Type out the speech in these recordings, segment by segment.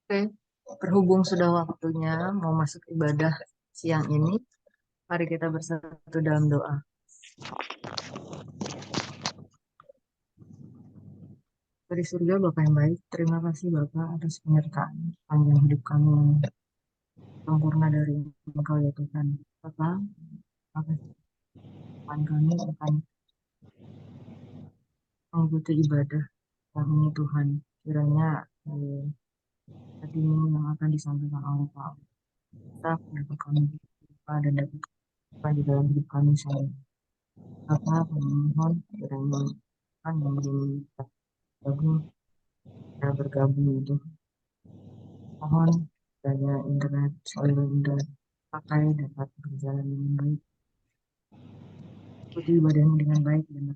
Oke, berhubung sudah waktunya mau masuk ibadah siang ini, mari kita bersatu dalam doa. Dari surga Bapa yang baik, terima kasih Bapa atas penyertaan panjang hidup kami yang sempurna dari Engkau ya Tuhan. Bapa, terima kasih Tuhan kami akan mengikuti ibadah kami ini Tuhan. Kiranya hati ini yang akan disampaikan oleh Pak kita dapat kami berdoa dan dapat kita di dalam hidup kami sehari. Bapa, kami mohon kiranya Tuhan yang bergabung kita bergabung itu. Mohon daya internet selalu Anda pakai dapat berjalan dengan baik, ikuti ibadahmu dengan baik dan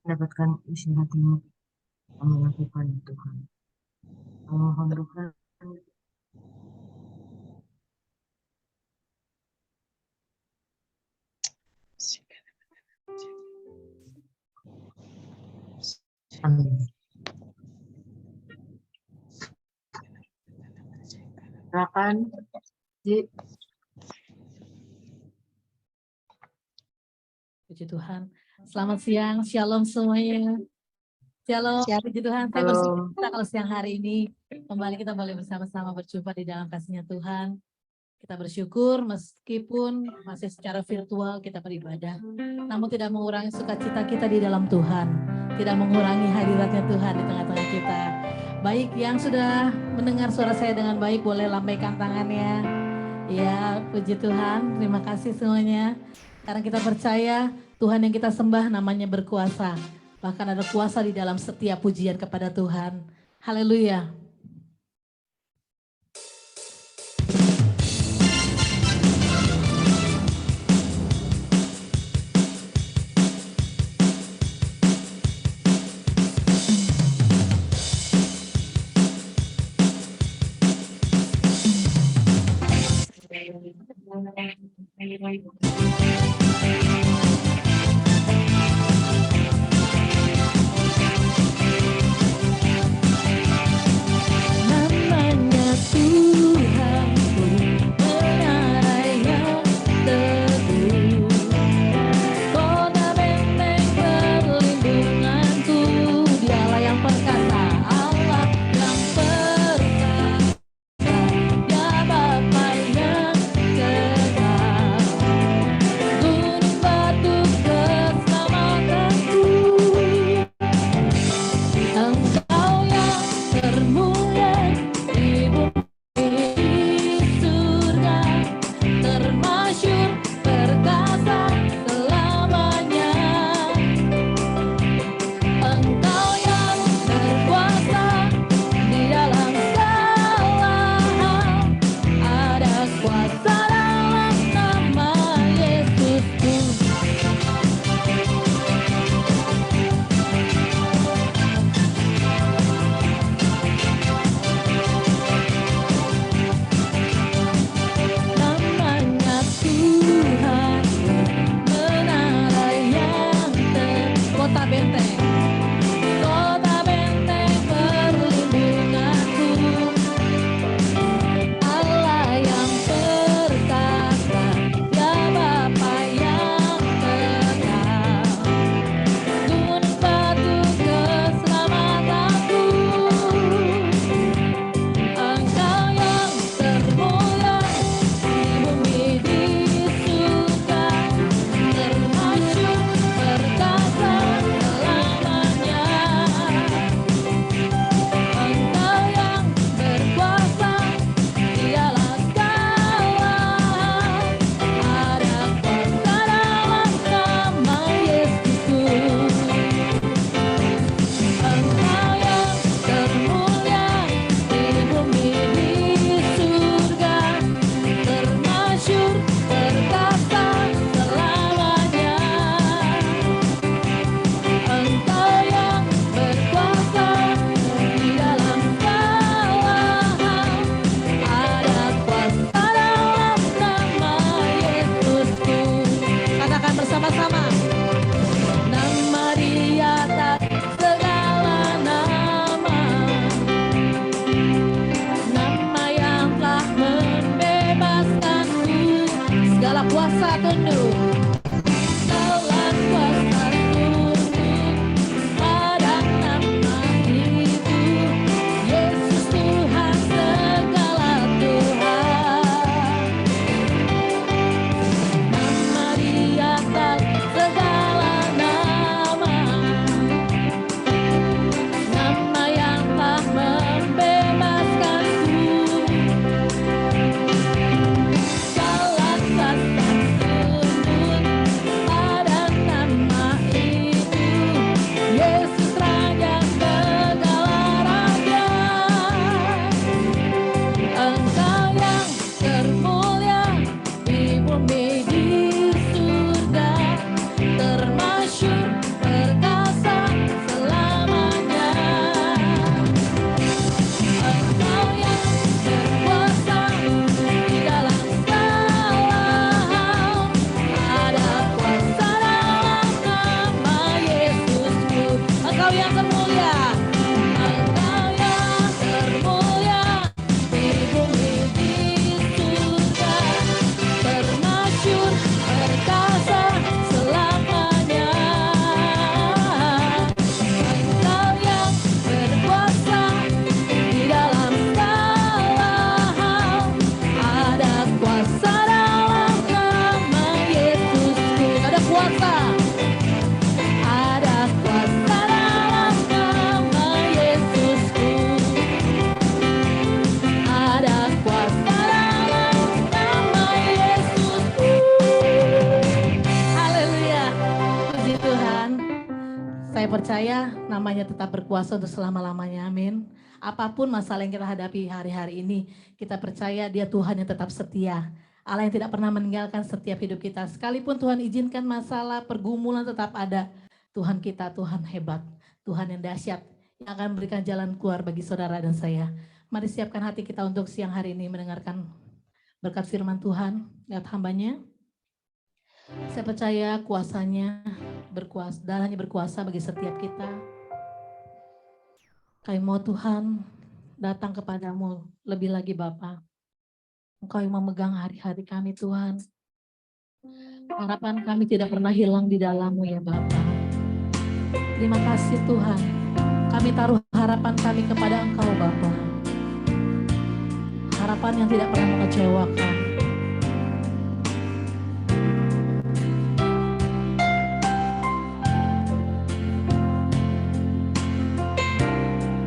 mendapatkan isi hatimu yang melakukan Tuhan. Mohon Tuhan, amin. Silakan, Ji. Puji Tuhan. Selamat siang, shalom semuanya. Shalom, puji Tuhan. Saya bersyukur kalau siang hari ini kembali kita boleh bersama-sama berjumpa di dalam kasih-Nya Tuhan. Kita bersyukur meskipun masih secara virtual kita beribadah, namun tidak mengurangi sukacita kita di dalam Tuhan, tidak mengurangi hadiratnya Tuhan di tengah-tengah kita. Baik, yang sudah mendengar suara saya dengan baik boleh lambaikan tangannya. Ya, puji Tuhan. Terima kasih semuanya. Karena kita percaya Tuhan yang kita sembah namanya berkuasa. Bahkan ada kuasa di dalam setiap pujian kepada Tuhan. Haleluya. Namanya Tuhan benar yang teguh, kota benteng perlindunganku, Dialah yang perkasa, Allah yang perkasa, Dia Bapa yang kekal. kuasa tunduk. Segala kuasa tunduk pada nama itu. Yesus Tuhan segala Tuhan. Nama di atas segala nama. Nama yang tak membebaskanku. Segala kuasa tunduk pada nama itu. Yesus Raja segala raja. Engkau yang termulia di bumi di surga, termasyur perkasa selamanya. Engkau yang berkuasa di dalam segala hal, ada kuasa dalam nama Yesusku. Engkau yang termulia, Engkau yang termulia di bumi di surga, termasyur perkasa selamanya. Engkau yang berkuasa di dalam segala hal, ada kuasa dalam nama Yesusku. Ada kuasa dalam nama Yesusku. Ada kuasa dalam nama Yesusku. Haleluya. Puji Tuhan. Saya percaya namanya tetap berkuasa untuk selama-lamanya. Amin. Apapun masalah yang kita hadapi hari-hari ini, kita percaya Dia Tuhan yang tetap setia. Allah yang tidak pernah meninggalkan setiap hidup kita. Sekalipun Tuhan izinkan masalah, pergumulan tetap ada. Tuhan kita, Tuhan hebat. Tuhan yang dahsyat, yang akan memberikan jalan keluar bagi saudara dan saya. Mari siapkan hati kita untuk siang hari ini mendengarkan berkat firman Tuhan lewat hambanya. Saya percaya kuasanya berkuasa, darahnya berkuasa bagi setiap kita. Kami mau Tuhan datang kepadamu lebih lagi Bapa. Engkau yang memegang hari-hari kami Tuhan. Harapan kami tidak pernah hilang di dalam-Mu ya Bapa. Terima kasih Tuhan. Kami taruh harapan kami kepada Engkau Bapa. Harapan yang tidak pernah mengecewakan.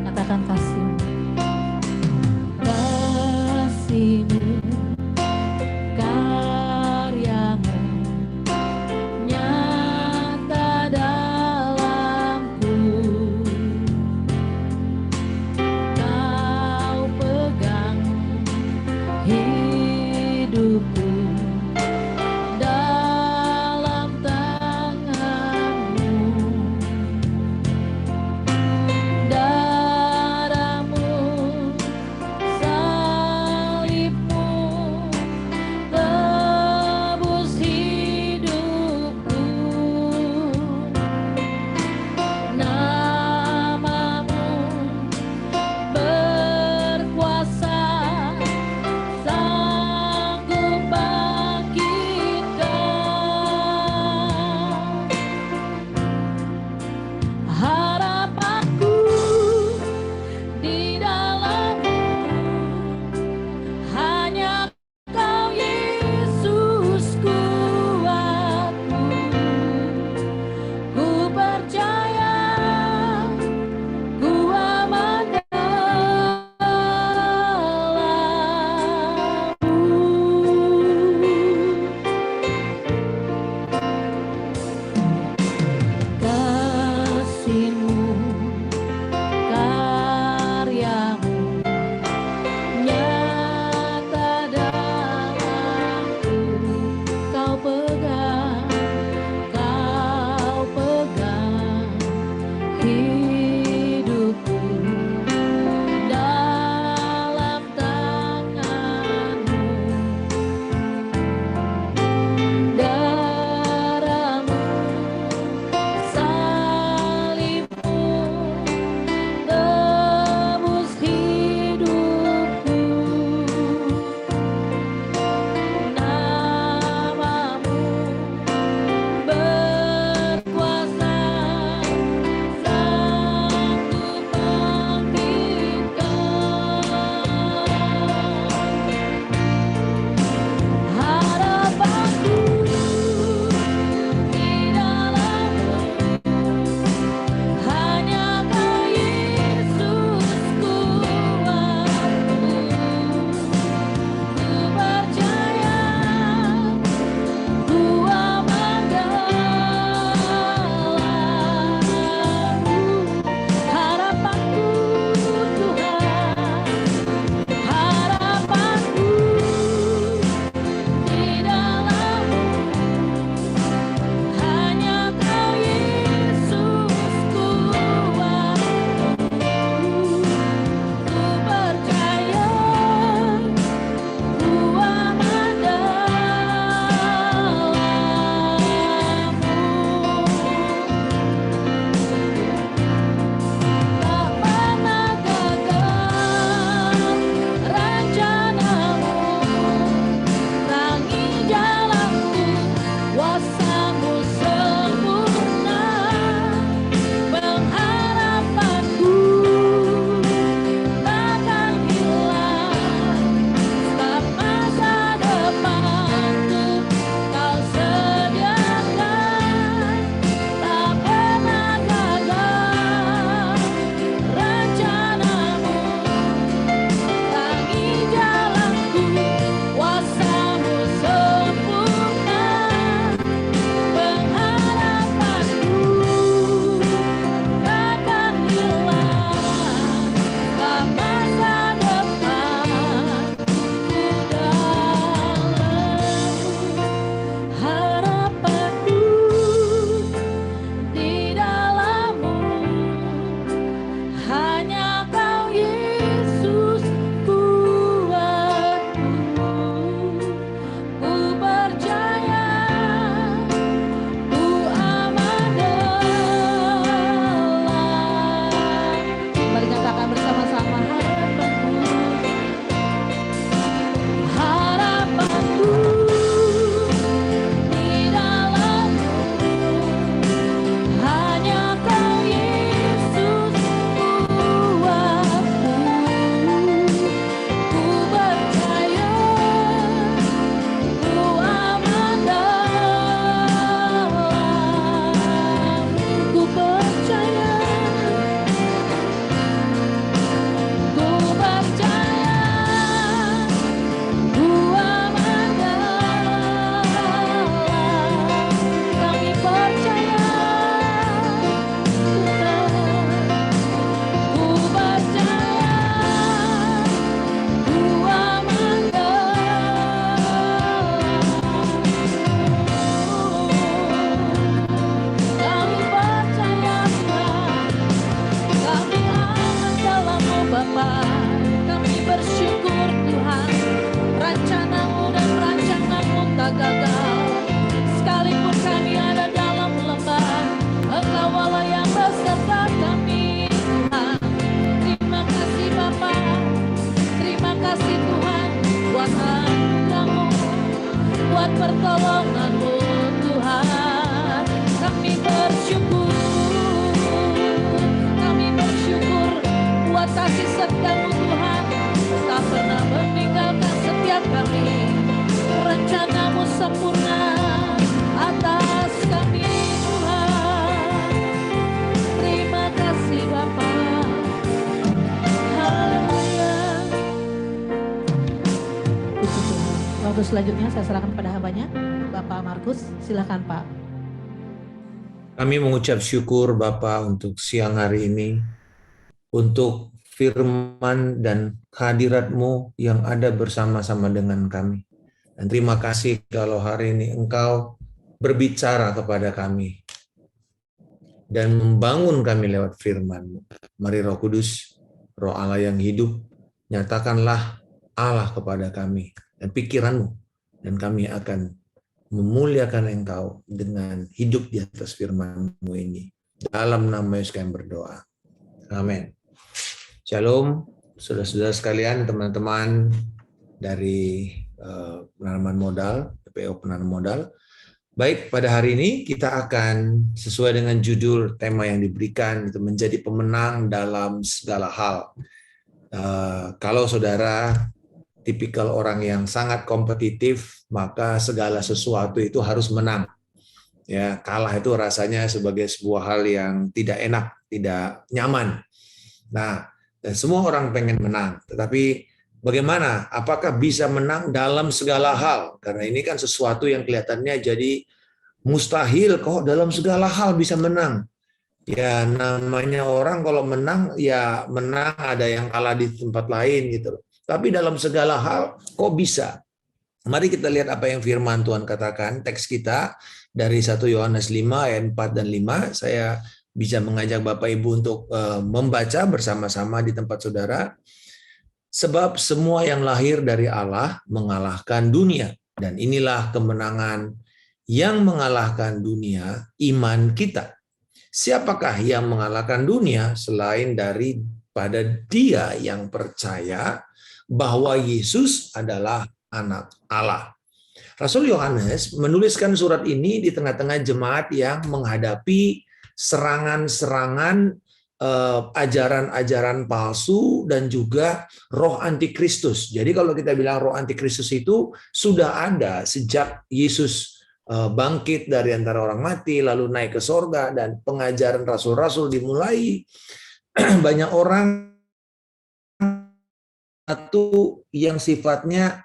Katakan kasih-Mu. Kasih-Mu, karya-Mu nyata dalamku. Kau pegang hidup. kasih setiamu Tuhan tak pernah meninggalkan setiap kami. Rencanamu sempurna atas kami Tuhan. Terima kasih Bapa. Haleluya. Puji Tuhan. Waktu selanjutnya saya serahkan pada hambanya Bapak Markus, silakan Pak. Kami mengucap syukur Bapa untuk siang hari ini, untuk firman dan hadirat-Mu yang ada bersama-sama dengan kami. Dan terima kasih kalau hari ini Engkau berbicara kepada kami dan membangun kami lewat firman-Mu. Mari Roh Kudus, Roh Allah yang hidup, nyatakanlah Allah kepada kami dan pikiran-Mu, dan kami akan memuliakan Engkau dengan hidup di atas firman-Mu ini. Dalam nama Yesus kami berdoa. Amin. Shalom, saudara-saudara sekalian, teman-teman dari penanaman modal, PPO penanaman modal. Baik, pada hari ini kita akan sesuai dengan judul tema yang diberikan, itu menjadi pemenang dalam segala hal. Kalau saudara tipikal orang yang sangat kompetitif, maka segala sesuatu itu harus menang. Ya, kalah itu rasanya sebagai sebuah hal yang tidak enak, tidak nyaman. Nah, dan semua orang pengen menang, tetapi bagaimana? Apakah bisa menang dalam segala hal? Karena ini kan sesuatu yang kelihatannya jadi mustahil kok dalam segala hal bisa menang. Ya, namanya orang kalau menang, ya menang, ada yang kalah di tempat lain gitu. Tapi dalam segala hal kok bisa? Mari kita lihat apa yang firman Tuhan katakan. Teks kita dari 1 Yohanes 5 ayat 4 dan 5. Saya bisa mengajak Bapak Ibu untuk membaca bersama-sama di tempat saudara. Sebab semua yang lahir dari Allah mengalahkan dunia. Dan inilah kemenangan yang mengalahkan dunia, iman kita. Siapakah yang mengalahkan dunia selain daripada Dia yang percaya bahwa Yesus adalah anak Allah. Rasul Yohanes menuliskan surat ini di tengah-tengah jemaat yang menghadapi serangan-serangan ajaran-ajaran palsu dan juga roh antikristus. Jadi kalau kita bilang roh antikristus itu sudah ada sejak Yesus bangkit dari antara orang mati lalu naik ke sorga dan pengajaran rasul-rasul dimulai. Banyak orang satu yang sifatnya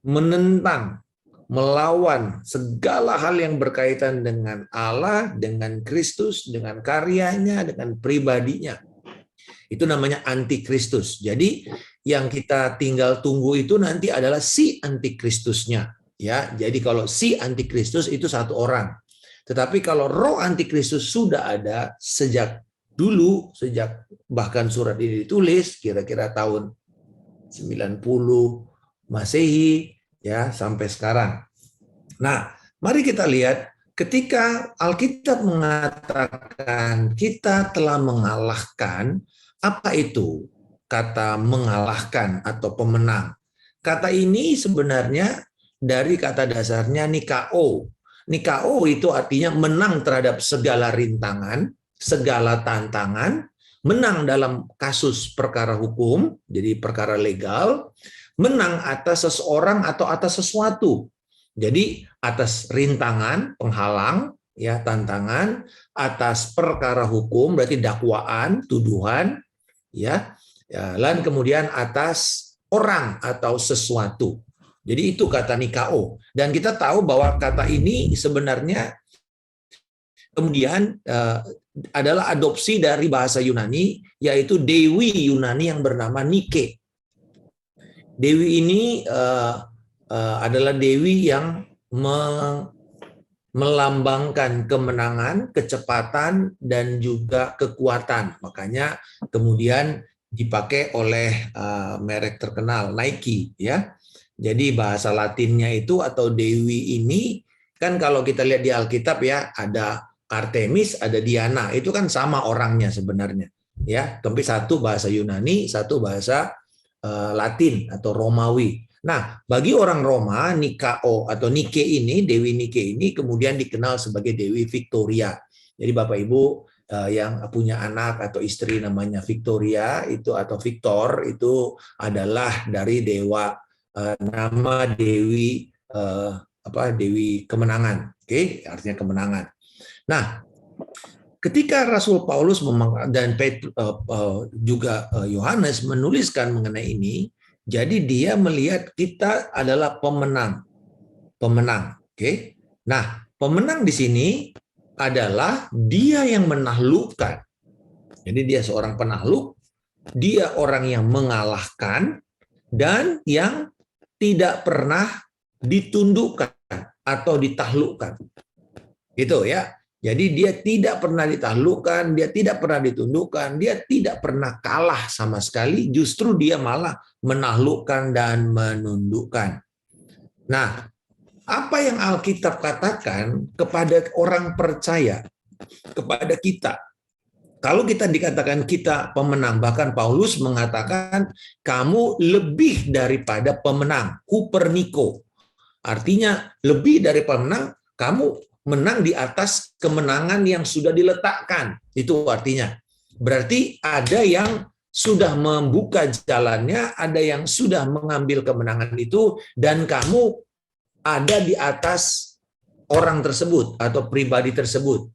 menentang, melawan segala hal yang berkaitan dengan Allah, dengan Kristus, dengan karyanya, dengan pribadinya. Itu namanya antikristus. Jadi yang kita tinggal tunggu itu nanti adalah si antikristusnya. Ya, jadi kalau si antikristus itu satu orang. Tetapi kalau roh antikristus sudah ada sejak dulu, sejak bahkan surat ini ditulis kira-kira tahun 90 Masehi ya sampai sekarang. Nah, mari kita lihat ketika Alkitab mengatakan kita telah mengalahkan, apa itu kata mengalahkan atau pemenang? Kata ini sebenarnya dari kata dasarnya nikao. Nikao itu artinya menang terhadap segala rintangan, segala tantangan, menang dalam kasus perkara hukum, jadi perkara legal, menang atas seseorang atau atas sesuatu. Jadi atas rintangan, penghalang, ya tantangan, atas perkara hukum berarti dakwaan, tuduhan, ya, dan kemudian atas orang atau sesuatu. Jadi itu kata nikao. Dan kita tahu bahwa kata ini sebenarnya kemudian adalah adopsi dari bahasa Yunani, yaitu dewi Yunani yang bernama Nike. Dewi ini adalah dewi yang melambangkan kemenangan, kecepatan, dan juga kekuatan. Makanya kemudian dipakai oleh merek terkenal Nike, ya. Jadi bahasa Latinnya itu atau dewi ini kan kalau kita lihat di Alkitab ya ada Artemis, ada Diana, itu kan sama orangnya sebenarnya, ya. Tapi satu bahasa Yunani, satu bahasa Latin atau Romawi. Nah, bagi orang Roma, Nikao atau Nike ini, Dewi Nike ini kemudian dikenal sebagai Dewi Victoria. Jadi Bapak Ibu yang punya anak atau istri namanya Victoria itu atau Victor itu adalah dari dewa nama Dewi Dewi Kemenangan. Oke, artinya kemenangan. Nah, ketika Rasul Paulus dan juga Yohanes menuliskan mengenai ini, jadi dia melihat kita adalah pemenang. Oke. Nah, pemenang di sini adalah dia yang menaklukkan. Jadi dia seorang penakluk, dia orang yang mengalahkan dan yang tidak pernah ditundukkan atau ditaklukkan. Gitu ya. Jadi dia tidak pernah ditaklukkan, dia tidak pernah ditundukkan, dia tidak pernah kalah sama sekali, justru dia malah menaklukkan dan menundukkan. Nah, apa yang Alkitab katakan kepada orang percaya, kepada kita? Kalau kita dikatakan kita pemenang, bahkan Paulus mengatakan kamu lebih daripada pemenang, Kuperniko. Artinya lebih dari pemenang, kamu menang di atas kemenangan yang sudah diletakkan. Itu artinya. Berarti ada yang sudah membuka jalannya, ada yang sudah mengambil kemenangan itu, dan kamu ada di atas orang tersebut atau pribadi tersebut.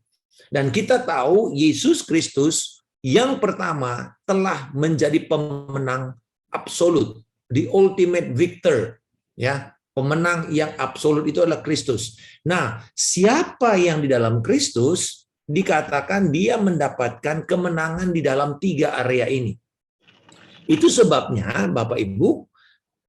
Dan kita tahu Yesus Kristus yang pertama telah menjadi pemenang absolut, the ultimate victor, ya. Pemenang yang absolut itu adalah Kristus. Nah, siapa yang di dalam Kristus dikatakan dia mendapatkan kemenangan di dalam 3 area ini. Itu sebabnya Bapak Ibu,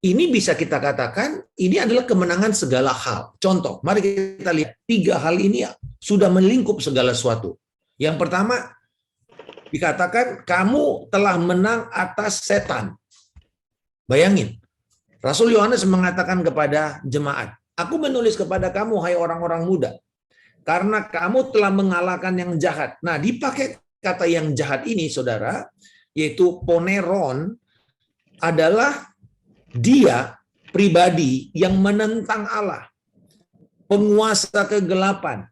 ini bisa kita katakan ini adalah kemenangan segala hal. Contoh, mari kita lihat 3 hal ini sudah melingkup segala sesuatu. Yang pertama, dikatakan kamu telah menang atas setan. Bayangin, Rasul Yohanes mengatakan kepada jemaat, aku menulis kepada kamu, hai orang-orang muda, karena kamu telah mengalahkan yang jahat. Nah, dipakai kata yang jahat ini, saudara, yaitu poneron, adalah dia pribadi yang menentang Allah, penguasa kegelapan,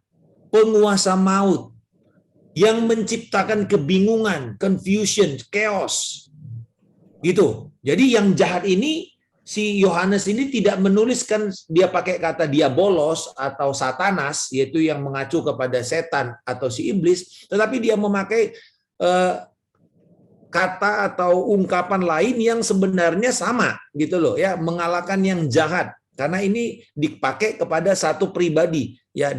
penguasa maut, yang menciptakan kebingungan, confusion, chaos. Gitu. Jadi yang jahat ini, si Yohanes ini tidak menuliskan dia pakai kata diabolos atau satanas, yaitu yang mengacu kepada setan atau si iblis, tetapi dia memakai kata atau ungkapan lain yang sebenarnya sama, gitu loh ya, mengalahkan yang jahat. Karena ini dipakai kepada satu pribadi, ya,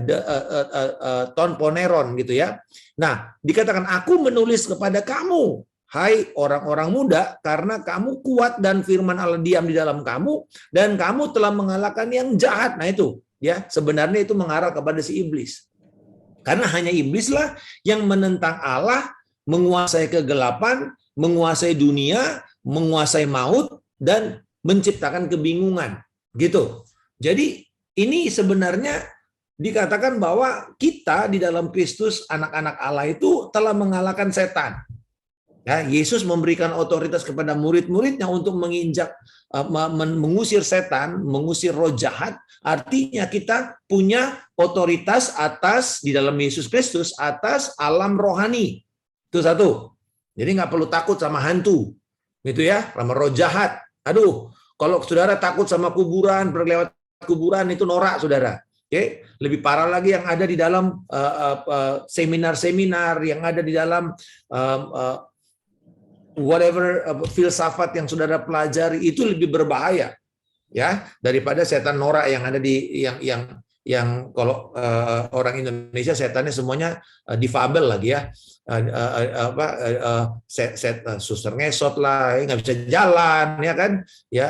ton poneron gitu ya. Nah, dikatakan aku menulis kepada kamu, hai orang-orang muda, karena kamu kuat dan firman Allah diam di dalam kamu, dan kamu telah mengalahkan yang jahat. Nah itu, ya, sebenarnya itu mengarah kepada si iblis. Karena hanya iblislah yang menentang Allah, menguasai kegelapan, menguasai dunia, menguasai maut, dan menciptakan kebingungan. Gitu. Jadi ini sebenarnya dikatakan bahwa kita di dalam Kristus, anak-anak Allah itu telah mengalahkan setan. Ya, Yesus memberikan otoritas kepada murid-muridnya untuk menginjak, mengusir setan, mengusir roh jahat. Artinya kita punya otoritas atas, di dalam Yesus Kristus, atas alam rohani. Itu satu. Jadi nggak perlu takut sama hantu, gitu ya, sama roh jahat. Aduh, kalau saudara takut sama kuburan, berlewat kuburan itu norak, saudara. Oke, lebih parah lagi yang ada di dalam seminar-seminar, yang ada di dalam whatever filsafat yang saudara pelajari, itu lebih berbahaya, ya, daripada setan norak yang ada di yang kalau orang Indonesia setannya semuanya difabel lagi ya. Suster ngesot lah, nggak bisa jalan ya kan, ya,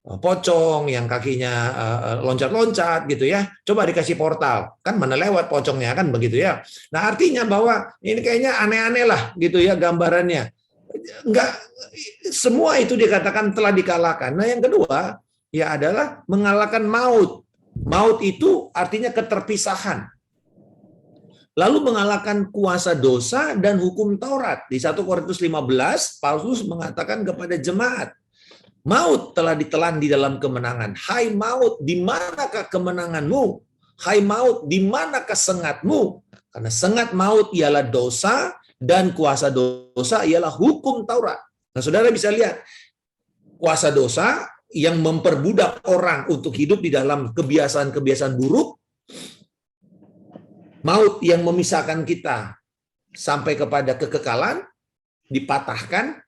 pocong yang kakinya loncat-loncat gitu ya, coba dikasih portal kan mana lewat pocongnya kan, begitu ya. Nah artinya bahwa ini kayaknya aneh-aneh lah gitu ya gambarannya. Enggak, semua itu dikatakan telah dikalahkan. Nah yang kedua ya adalah mengalahkan maut. Maut itu artinya keterpisahan. Lalu mengalahkan kuasa dosa dan hukum Taurat. Di 1 Korintus 15, Paulus mengatakan kepada jemaat, maut telah ditelan di dalam kemenangan. Hai maut, di manakah kemenanganmu? hai maut, di manakah sengatmu? Karena sengat maut ialah dosa, dan kuasa dosa ialah hukum Taurat. Nah, saudara bisa lihat, kuasa dosa yang memperbudak orang untuk hidup di dalam kebiasaan-kebiasaan buruk, maut yang memisahkan kita sampai kepada kekekalan, dipatahkan.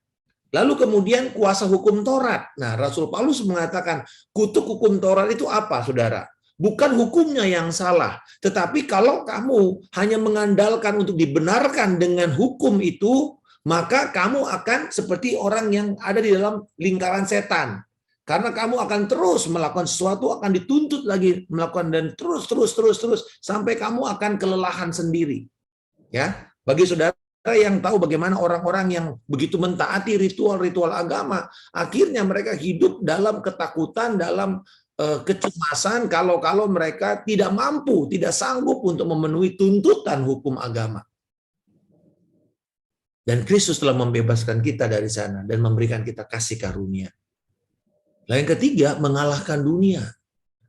Lalu kemudian kuasa hukum Taurat. Nah, Rasul Paulus mengatakan kutuk hukum Taurat itu apa, saudara? Bukan hukumnya yang salah, tetapi kalau kamu hanya mengandalkan untuk dibenarkan dengan hukum itu, maka kamu akan seperti orang yang ada di dalam lingkaran setan. Karena kamu akan terus melakukan sesuatu, akan dituntut lagi melakukan, dan terus sampai kamu akan kelelahan sendiri. Ya, bagi saudara yang tahu bagaimana orang-orang yang begitu mentaati ritual-ritual agama, akhirnya mereka hidup dalam ketakutan, dalam kecemasan kalau mereka tidak mampu, tidak sanggup untuk memenuhi tuntutan hukum agama. Dan Kristus telah membebaskan kita dari sana dan memberikan kita kasih karunia. Lalu yang ketiga, mengalahkan dunia.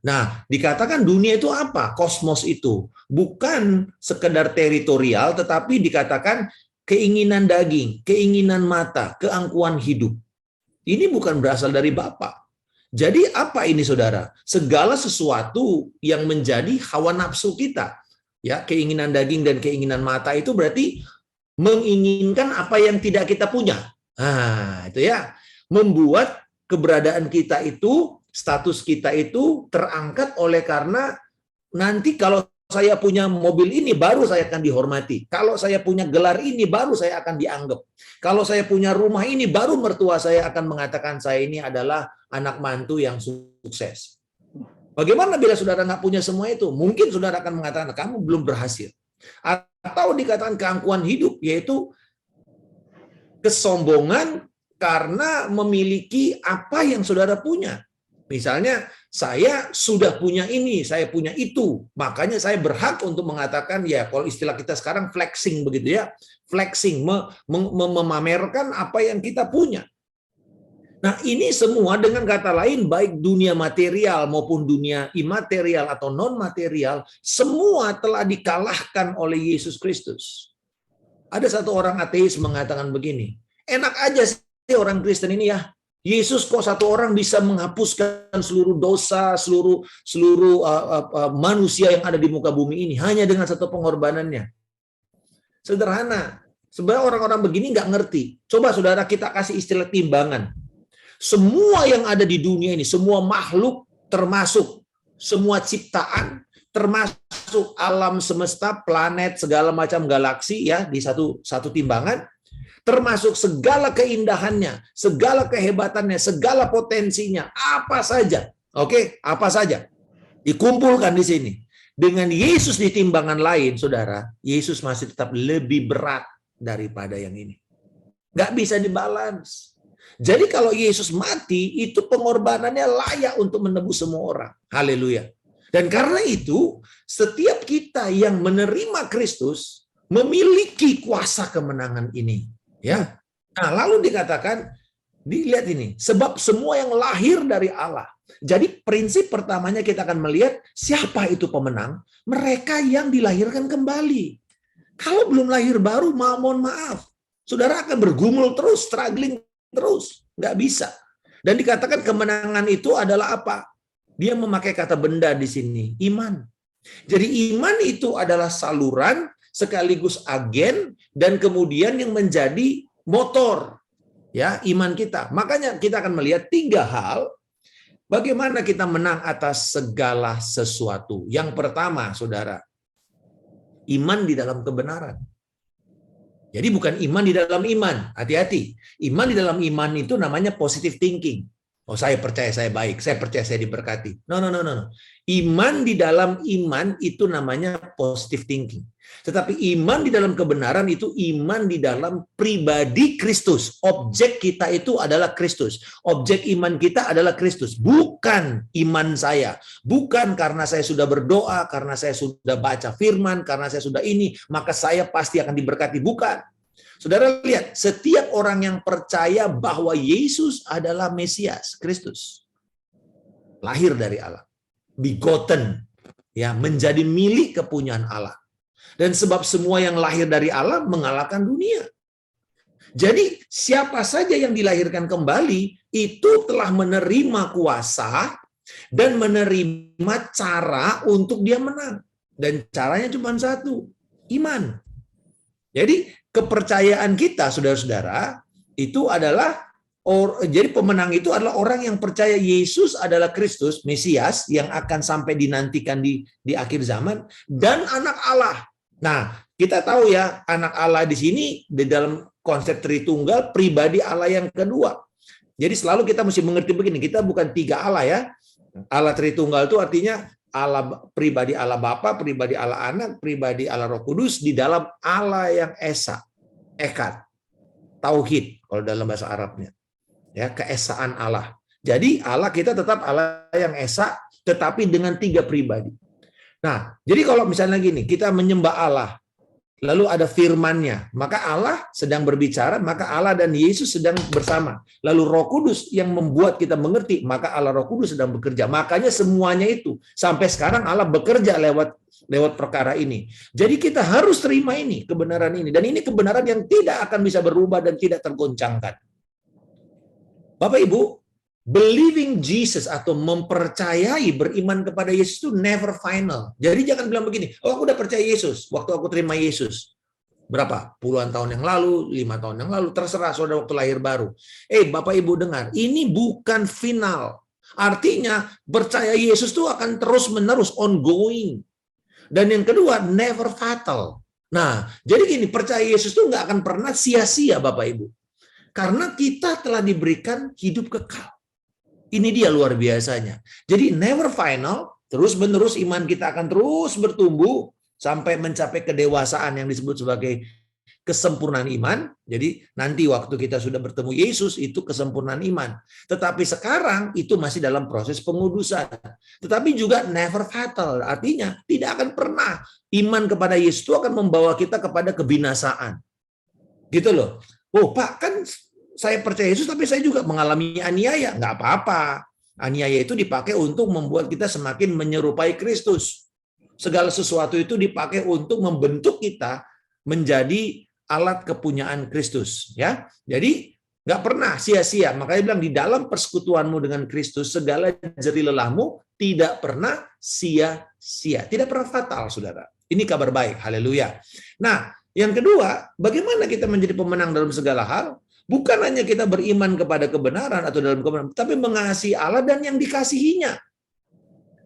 Nah, dikatakan dunia itu apa? Kosmos itu. Bukan sekedar teritorial, tetapi dikatakan keinginan daging, keinginan mata, keangkuhan hidup. Ini bukan berasal dari Bapa. Jadi apa ini, saudara? Segala sesuatu yang menjadi hawa nafsu kita. Ya, keinginan daging dan keinginan mata itu berarti menginginkan apa yang tidak kita punya. Nah, itu ya. Membuat keberadaan kita itu, status kita itu terangkat oleh karena nanti kalau saya punya mobil ini baru saya akan dihormati. Kalau saya punya gelar ini baru saya akan dianggap. Kalau saya punya rumah ini baru mertua saya akan mengatakan saya ini adalah anak mantu yang sukses. Bagaimana bila saudara nggak punya semua itu? Mungkin saudara akan mengatakan kamu belum berhasil. Atau dikatakan keangkuhan hidup, yaitu kesombongan karena memiliki apa yang saudara punya. Misalnya, saya sudah punya ini, saya punya itu, makanya saya berhak untuk mengatakan, ya kalau istilah kita sekarang flexing begitu ya, flexing, memamerkan apa yang kita punya. Nah, ini semua dengan kata lain, baik dunia material maupun dunia imaterial atau non-material, semua telah dikalahkan oleh Yesus Kristus. Ada satu orang ateis mengatakan begini, enak aja sih orang Kristen ini ya, Yesus kok satu orang bisa menghapuskan seluruh dosa, seluruh manusia yang ada di muka bumi ini hanya dengan satu pengorbanannya. Sederhana. Sebenarnya orang-orang begini nggak ngerti. Coba saudara kita kasih istilah timbangan. Semua yang ada di dunia ini, semua makhluk termasuk semua ciptaan, termasuk alam semesta, planet, segala macam galaksi ya di satu timbangan. Termasuk segala keindahannya, segala kehebatannya, segala potensinya, apa saja. Oke, apa saja. Dikumpulkan di sini. Dengan Yesus di timbangan lain, saudara, Yesus masih tetap lebih berat daripada yang ini. Nggak bisa dibalans. Jadi kalau Yesus mati, itu pengorbanannya layak untuk menebus semua orang. Haleluya. Dan karena itu, setiap kita yang menerima Kristus, memiliki kuasa kemenangan ini. Ya, nah lalu dikatakan, dilihat ini, sebab semua yang lahir dari Allah. Jadi prinsip pertamanya kita akan melihat siapa itu pemenang, mereka yang dilahirkan kembali. Kalau belum lahir baru, mohon maaf, saudara akan bergumul terus, struggling terus, nggak bisa. Dan dikatakan kemenangan itu adalah apa? Dia memakai kata benda di sini, iman. Jadi iman itu adalah saluran sekaligus agen dan kemudian yang menjadi motor ya iman kita. Makanya kita akan melihat 3 hal bagaimana kita menang atas segala sesuatu. Yang pertama, saudara, iman di dalam kebenaran. Jadi bukan iman di dalam iman. Hati-hati. Iman di dalam iman itu namanya positive thinking. Oh, saya percaya saya baik, saya percaya saya diberkati. No. Iman di dalam iman itu namanya positive thinking. Tetapi iman di dalam kebenaran itu iman di dalam pribadi Kristus. Objek kita itu adalah Kristus. Objek iman kita adalah Kristus. Bukan iman saya. Bukan karena saya sudah berdoa, karena saya sudah baca firman, karena saya sudah ini, maka saya pasti akan diberkati. Bukan. Saudara lihat, setiap orang yang percaya bahwa Yesus adalah Mesias, Kristus. Lahir dari Allah. Begotten. ya, menjadi milik kepunyaan Allah. Dan sebab semua yang lahir dari Allah mengalahkan dunia. Jadi siapa saja yang dilahirkan kembali itu telah menerima kuasa dan menerima cara untuk dia menang. Dan caranya cuma satu, iman. Jadi kepercayaan kita, saudara-saudara, itu adalah jadi pemenang itu adalah orang yang percaya Yesus adalah Kristus, Mesias yang akan sampai dinantikan di akhir zaman, dan anak Allah. Nah, kita tahu ya, anak Allah di sini di dalam konsep Tritunggal, pribadi Allah yang kedua. Jadi selalu kita mesti mengerti begini, kita bukan tiga Allah ya. Allah Tritunggal itu artinya Allah, pribadi Allah Bapa, pribadi Allah Anak, pribadi Allah Roh Kudus di dalam Allah yang Esa, Ekad, Tauhid kalau dalam bahasa Arabnya. Ya, keesaan Allah. Jadi Allah kita tetap Allah yang Esa, tetapi dengan tiga pribadi. Nah, jadi kalau misalnya gini, kita menyembah Allah, lalu ada firman-Nya, maka Allah sedang berbicara, maka Allah dan Yesus sedang bersama. Lalu Roh Kudus yang membuat kita mengerti, maka Allah Roh Kudus sedang bekerja. Makanya semuanya itu sampai sekarang Allah bekerja lewat perkara ini. Jadi kita harus terima ini, kebenaran ini, dan ini kebenaran yang tidak akan bisa berubah dan tidak tergoncangkan. Bapak Ibu, believing Jesus atau mempercayai, beriman kepada Yesus itu never final. Jadi jangan bilang begini, oh aku udah percaya Yesus, waktu aku terima Yesus. Berapa? Puluhan tahun yang lalu, 5 tahun yang lalu, terserah saudara waktu lahir baru. Bapak Ibu dengar, ini bukan final. Artinya percaya Yesus itu akan terus-menerus, ongoing. Dan yang kedua, never fatal. Nah, jadi gini, percaya Yesus itu nggak akan pernah sia-sia Bapak Ibu. Karena kita telah diberikan hidup kekal. Ini dia luar biasanya. Jadi never final, terus-menerus iman kita akan terus bertumbuh sampai mencapai kedewasaan yang disebut sebagai kesempurnaan iman. Jadi nanti waktu kita sudah bertemu Yesus itu kesempurnaan iman. Tetapi sekarang itu masih dalam proses pengudusan. Tetapi juga never fatal. Artinya tidak akan pernah iman kepada Yesus itu akan membawa kita kepada kebinasaan. Gitu loh. Oh Pak, kan saya percaya Yesus tapi saya juga mengalami aniaya. Nggak apa-apa. Aniaya itu dipakai untuk membuat kita semakin menyerupai Kristus. Segala sesuatu itu dipakai untuk membentuk kita menjadi alat kepunyaan Kristus. Ya, jadi nggak pernah sia-sia. Makanya bilang di dalam persekutuanmu dengan Kristus, segala jerih lelahmu tidak pernah sia-sia. Tidak pernah fatal, saudara. Ini kabar baik. Haleluya. Nah, yang kedua, bagaimana kita menjadi pemenang dalam segala hal? Bukan hanya kita beriman kepada kebenaran atau dalam kebenaran, tapi mengasihi Allah dan yang dikasihinya.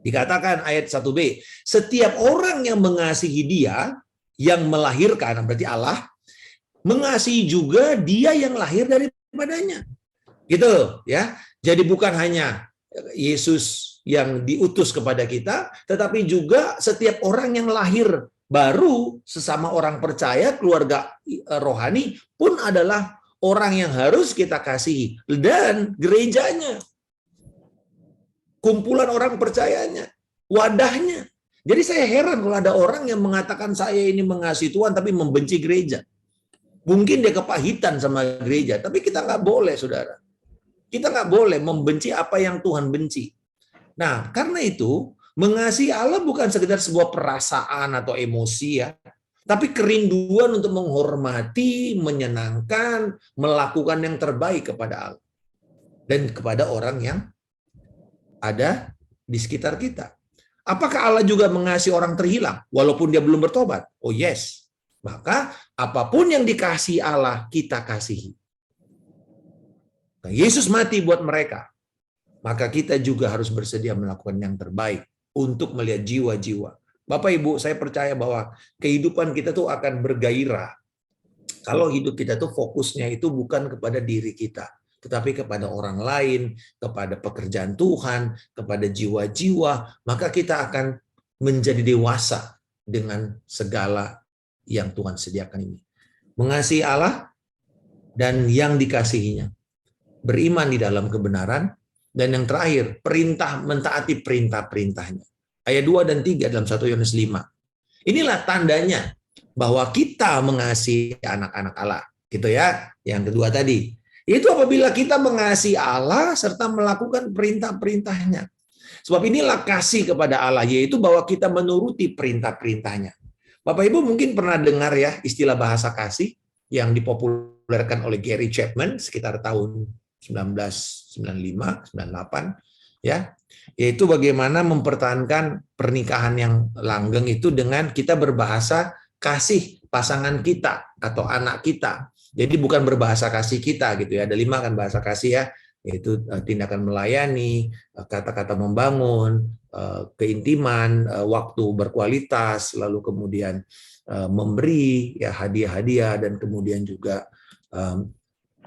Dikatakan ayat 1b, setiap orang yang mengasihi Dia yang melahirkan, berarti Allah, mengasihi juga Dia yang lahir daripadanya. Gitu ya. Jadi bukan hanya Yesus yang diutus kepada kita, tetapi juga setiap orang yang lahir baru, sesama orang percaya, keluarga rohani pun adalah orang yang harus kita kasihi. Dan gerejanya, kumpulan orang percayanya, wadahnya. Jadi saya heran kalau ada orang yang mengatakan saya ini mengasihi Tuhan tapi membenci gereja. Mungkin dia kepahitan sama gereja, tapi kita nggak boleh, saudara. Kita nggak boleh membenci apa yang Tuhan benci. Nah, karena itu, mengasihi Allah bukan sekedar sebuah perasaan atau emosi ya, tapi kerinduan untuk menghormati, menyenangkan, melakukan yang terbaik kepada Allah dan kepada orang yang ada di sekitar kita. Apakah Allah juga mengasihi orang terhilang walaupun dia belum bertobat? Oh yes. Maka apapun yang dikasihi Allah, kita kasihi. Nah, Yesus mati buat mereka. Maka kita juga harus bersedia melakukan yang terbaik untuk melihat jiwa-jiwa. Bapak Ibu, saya percaya bahwa kehidupan kita tuh akan bergairah. Kalau hidup kita tuh fokusnya itu bukan kepada diri kita, tetapi kepada orang lain, kepada pekerjaan Tuhan, kepada jiwa-jiwa, maka kita akan menjadi dewasa dengan segala yang Tuhan sediakan ini. Mengasihi Allah dan yang dikasihinya. Beriman di dalam kebenaran. Dan yang terakhir, perintah mentaati perintah-perintahnya. Ayat 2 dan 3 dalam 1 Yohanes 5. Inilah tandanya bahwa kita mengasihi anak-anak Allah. Gitu ya. Yang kedua tadi. Itu apabila kita mengasihi Allah serta melakukan perintah-perintahnya. Sebab inilah kasih kepada Allah, yaitu bahwa kita menuruti perintah-perintahnya. Bapak Ibu mungkin pernah dengar ya istilah bahasa kasih yang dipopulerkan oleh Gary Chapman sekitar tahun 1995, 98, ya, yaitu bagaimana mempertahankan pernikahan yang langgeng itu dengan kita berbahasa kasih pasangan kita atau anak kita. Jadi bukan berbahasa kasih kita gitu ya. Ada 5 kan bahasa kasih ya, yaitu tindakan melayani, kata-kata membangun, keintiman, waktu berkualitas, lalu kemudian memberi ya hadiah-hadiah, dan kemudian juga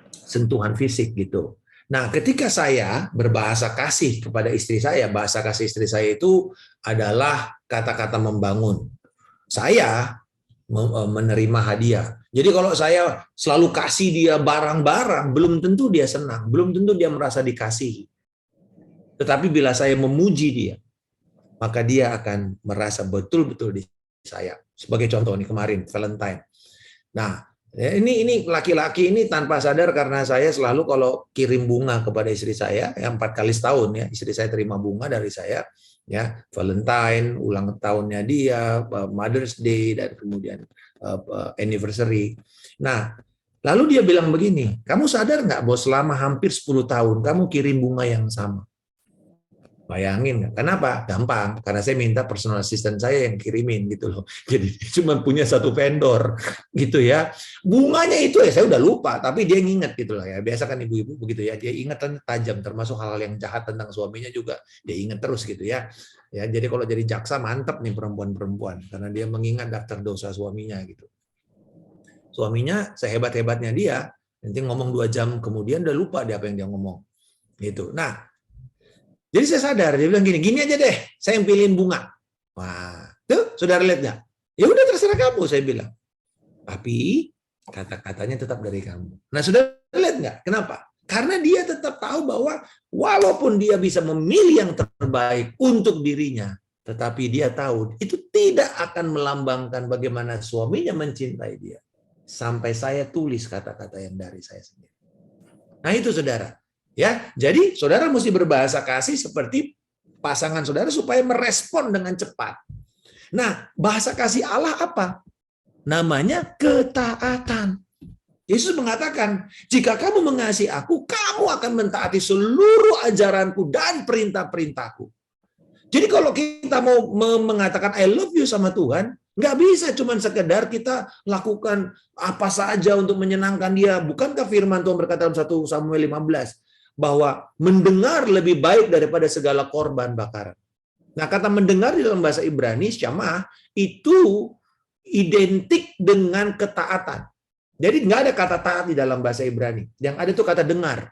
sentuhan fisik gitu. Nah, ketika saya berbahasa kasih kepada istri saya, bahasa kasih istri saya itu adalah kata-kata membangun. Saya menerima hadiah. Jadi kalau saya selalu kasih dia barang-barang, belum tentu dia senang, belum tentu dia merasa dikasihi. Tetapi bila saya memuji dia, maka dia akan merasa betul-betul disayang. Sebagai contoh nih kemarin Valentine. Nah, ini laki-laki ini tanpa sadar, karena saya selalu kalau kirim bunga kepada istri saya, ya 4 kali setahun ya, istri saya terima bunga dari saya, ya Valentine, ulang tahunnya dia, Mother's Day, dan kemudian anniversary. Nah, lalu dia bilang begini, kamu sadar nggak bahwa selama hampir 10 tahun kamu kirim bunga yang sama? Bayangin nggak? Kenapa? Gampang, karena saya minta personal assistant saya yang kirimin gitu loh. Jadi cuma punya satu vendor gitu ya. Bunganya itu ya saya udah lupa, tapi dia nginget gitu loh ya. Biasa kan ibu-ibu begitu ya, dia ingat tajam, termasuk hal-hal yang jahat tentang suaminya juga dia ingat terus gitu ya. Ya, jadi kalau jadi jaksa mantap nih perempuan-perempuan, karena dia mengingat daftar dosa suaminya gitu. Suaminya sehebat-hebatnya dia, nanti ngomong 2 jam kemudian udah lupa dia apa yang dia ngomong gitu. Nah, jadi saya sadar, dia bilang gini aja deh, saya yang pilihin bunga. Wah, tuh saudara lihat nggak? Ya udah terserah kamu, saya bilang. Tapi kata-katanya tetap dari kamu. Nah, saudara lihat nggak? Kenapa? Karena dia tetap tahu bahwa walaupun dia bisa memilih yang terbaik untuk dirinya, tetapi dia tahu itu tidak akan melambangkan bagaimana suaminya mencintai dia. Sampai saya tulis kata-kata yang dari saya sendiri. Nah itu saudara. Ya, jadi saudara mesti berbahasa kasih seperti pasangan saudara supaya merespon dengan cepat. Nah, bahasa kasih Allah apa? Namanya ketaatan. Yesus mengatakan, jika kamu mengasihi aku, kamu akan mentaati seluruh ajaranku dan perintah-perintahku. Jadi kalau kita mau mengatakan I love you sama Tuhan, nggak bisa cuma sekedar kita lakukan apa saja untuk menyenangkan dia. Bukankah firman Tuhan berkata dalam 1 Samuel 15, bahwa mendengar lebih baik daripada segala korban bakaran. Nah, kata mendengar di dalam bahasa Ibrani, syamah, itu identik dengan ketaatan. Jadi nggak ada kata taat di dalam bahasa Ibrani. Yang ada itu kata dengar.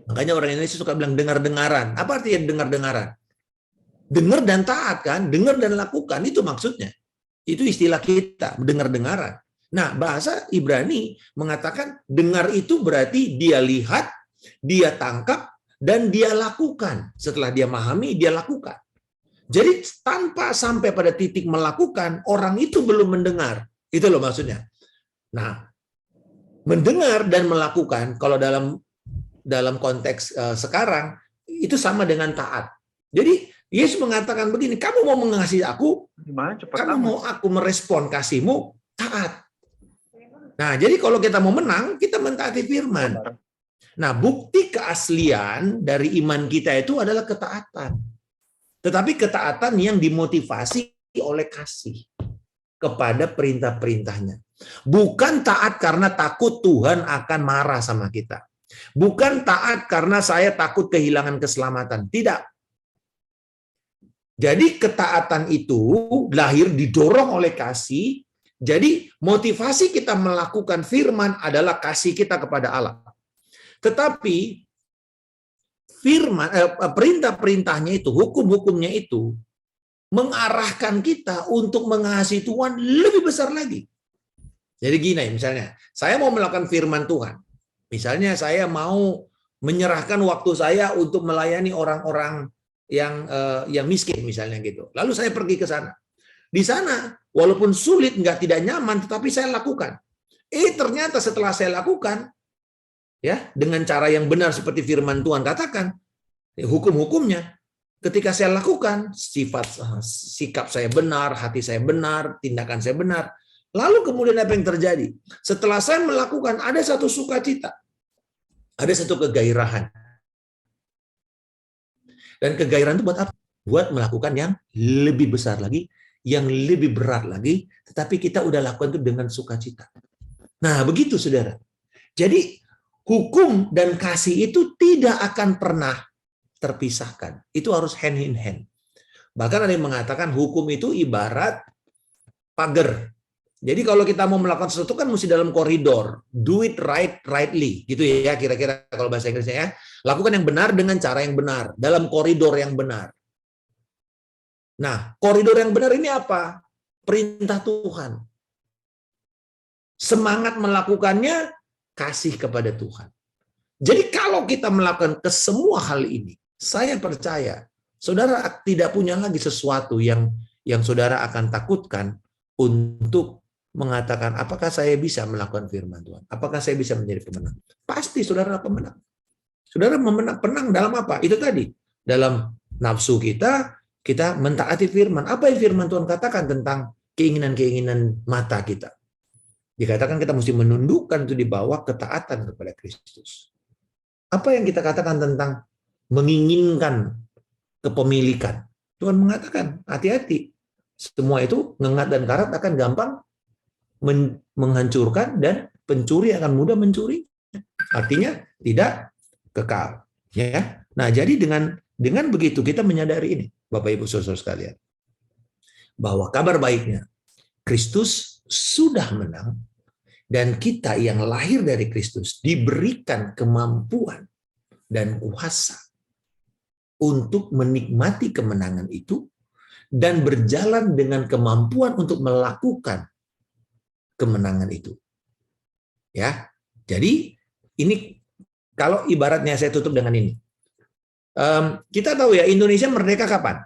Makanya orang Indonesia suka bilang dengar-dengaran. Apa artinya dengar-dengaran? Dengar dan taat kan? Dengar dan lakukan, itu maksudnya. Itu istilah kita, dengar-dengaran. Nah, bahasa Ibrani mengatakan dengar itu berarti dia lihat, dia tangkap, dan dia lakukan. Setelah dia memahami, dia lakukan. Jadi tanpa sampai pada titik melakukan, orang itu belum mendengar. Itu loh maksudnya. Nah, mendengar dan melakukan, kalau dalam konteks sekarang, itu sama dengan taat. Jadi Yesus mengatakan begini, kamu mau mengasihi aku, kamu mau aku merespon kasihmu, taat. Nah, jadi kalau kita mau menang, kita mentaati firman. Nah, bukti keaslian dari iman kita itu adalah ketaatan. Tetapi ketaatan yang dimotivasi oleh kasih kepada perintah-perintahnya. Bukan taat karena takut Tuhan akan marah sama kita. Bukan taat karena saya takut kehilangan keselamatan. Tidak. Jadi ketaatan itu lahir didorong oleh kasih. Jadi motivasi kita melakukan firman adalah kasih kita kepada Allah. Tetapi firman, perintah-perintahnya itu, hukum-hukumnya itu mengarahkan kita untuk mengasihi Tuhan lebih besar lagi. Jadi gini, misalnya, saya mau melakukan firman Tuhan. Misalnya saya mau menyerahkan waktu saya untuk melayani orang-orang yang miskin misalnya gitu. Lalu saya pergi ke sana. Di sana, walaupun sulit, tidak nyaman, tetapi saya lakukan. Ternyata setelah saya lakukan, ya dengan cara yang benar seperti firman Tuhan katakan, hukum-hukumnya, ketika saya lakukan, sikap saya benar, hati saya benar, tindakan saya benar. Lalu kemudian apa yang terjadi? Setelah saya melakukan, ada satu sukacita. Ada satu kegairahan. Dan kegairahan itu buat apa? Buat melakukan yang lebih besar lagi, yang lebih berat lagi, tetapi kita udah lakukan itu dengan sukacita. Nah, begitu saudara. Jadi, hukum dan kasih itu tidak akan pernah terpisahkan. Itu harus hand in hand. Bahkan ada yang mengatakan hukum itu ibarat pagar. Jadi kalau kita mau melakukan sesuatu kan mesti dalam koridor. Do it rightly. Gitu ya kira-kira kalau bahasa Inggrisnya ya. Lakukan yang benar dengan cara yang benar. Dalam koridor yang benar. Nah, koridor yang benar ini apa? Perintah Tuhan. Semangat melakukannya, kasih kepada Tuhan. Jadi kalau kita melakukan kesemua hal ini, saya percaya, saudara tidak punya lagi sesuatu yang saudara akan takutkan untuk mengatakan, apakah saya bisa melakukan firman Tuhan? Apakah saya bisa menjadi pemenang? Pasti saudara pemenang. Saudara menang dalam apa? Itu tadi. Dalam nafsu kita mentaati firman. Apa yang firman Tuhan katakan tentang keinginan-keinginan mata kita? Dikatakan kita mesti menundukkan itu di bawah ketaatan kepada Kristus. Apa yang kita katakan tentang menginginkan kepemilikan? Tuhan mengatakan, hati-hati. Semua itu ngengat dan karat akan gampang menghancurkan dan pencuri akan mudah mencuri. Artinya tidak kekal. Ya. Nah, jadi dengan begitu kita menyadari ini, Bapak Ibu Saudara sekalian, bahwa kabar baiknya Kristus sudah menang. Dan kita yang lahir dari Kristus diberikan kemampuan dan kuasa untuk menikmati kemenangan itu dan berjalan dengan kemampuan untuk melakukan kemenangan itu. Ya, jadi ini kalau ibaratnya saya tutup dengan ini. Kita tahu ya Indonesia merdeka kapan?